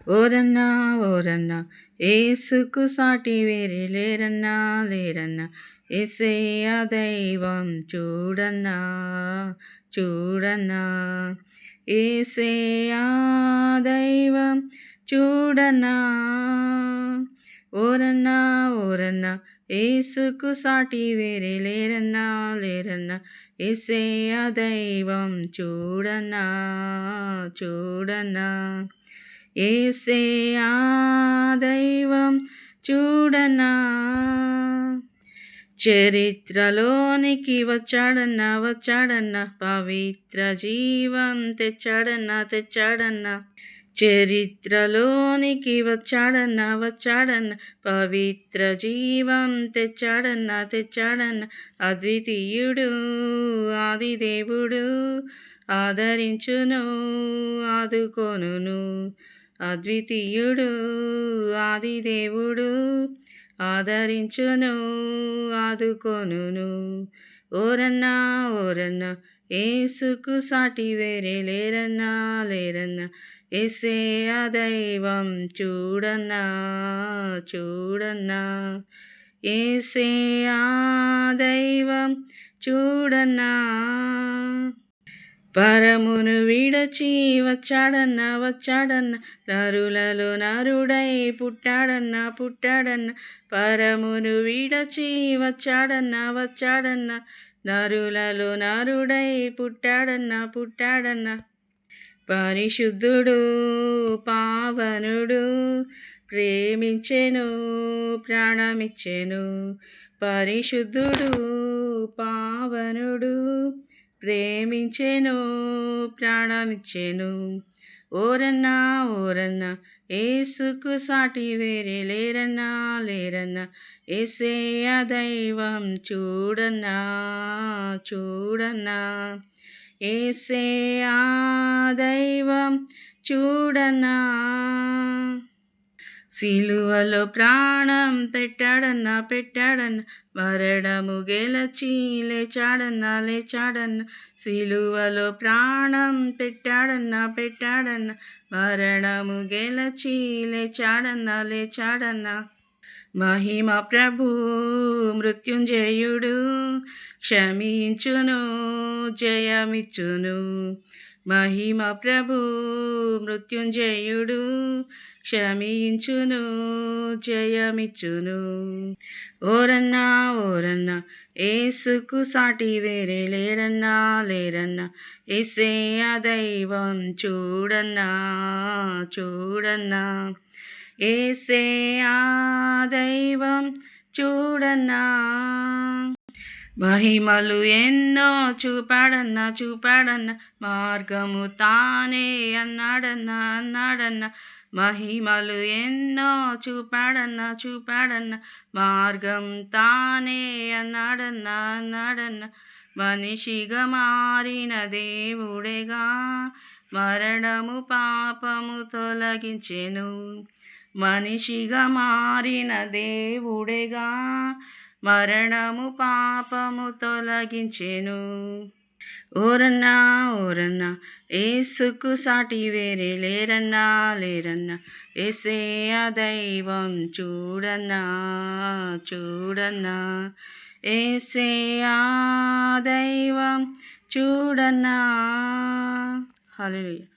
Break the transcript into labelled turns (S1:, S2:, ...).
S1: ఓరన్నా ఓరన్నా ఏసుకు సాటి వేరే లేరన్నా లేరన్నా యేసయ్య దైవం చూడన్నా చూడన్నా యేసయ్య దైవం చూడన్నా ఓరన్నా ఓరన్నా ఏసుకు సాటి వేరే లేరన్నా లేరన్నా యేసయ్య దైవం చూడన్నా చూడన్నా యేసయ్య దైవం చూడన్నా చరిత్రలోనికి వచ్చాడన్నా పవిత్ర జీవం తెచ్చాడన్నా చరిత్రలోనికి వచ్చాడన్నా పవిత్ర జీవం తెచ్చాడన్నా అద్వితీయుడు ఆది దేవుడు ఆదరించును ఆదుకొనును అద్వితీయుడు ఆది దేవుడు ఆదరించును ఆదుకొనును ఓరన్నా ఓరన్నా ఏసుకు సాటి వేరే లేరన్నా లేరన్నా యేసయ్య దైవం చూడన్నా చూడన్నా యేసయ్య దైవం చూడన్నా పరమును విడచి వచ్చాడన్నా నరులలో నరుడై పుట్టాడన్నా పరమును విడచి వచ్చాడన్నా నరులలో నరుడై పుట్టాడన్నా పరిశుద్ధుడు పావనుడు ప్రేమించెను ప్రాణమిచ్చెను పరిశుద్ధుడు పావనుడు ప్రేమించెను ప్రాణమిచ్చెను ఓరన్నా ఓరన్నా ఏసుకు సాటి వేరే లేరన్నా లేరన్నా యేసయ్య దైవం చూడన్నా చూడన్నా యేసయ్య దైవం చూడన్నా సిలువలో ప్రాణం పెట్టాడన్నా మరణము గెలచి లేచాడన్నా సిలువలో ప్రాణం పెట్టాడన్నా మరణము గెలచి లేచాడన్నా మహిమ ప్రభు మృత్యుంజయుడు క్షమించును జయమిచ్చును మహిమ ప్రభు మృత్యుంజయుడు క్షమించును జయమిచ్చును ఓరన్నా ఓరన్నా ఏసుకు సాటి వేరే లేరన్నా లేరన్నా యేసయ్య దైవం చూడన్నా చూడన్నా యేసయ్య దైవం చూడన్నా మహిమలు ఎన్నో చూపాడన్నా మార్గము తానే అన్నాడన్నా మహిమలు ఎన్నో చూపాడన్నా మార్గం తానే అన్నాడన్నా మనిషిగా మారిన దేవుడేగా మరణము పాపము తొలగించెను మనిషిగా మారిన దేవుడేగా మరణము పాపము తొలగించెను ఓరన్నా ఓరన్నా ఏసుకు సాటి వేరే లేరన్నా లేరన్నా యేసయ్య దైవం చూడన్నా చూడన్నా యేసయ్య దైవం చూడన్నా హల్లెలూయా.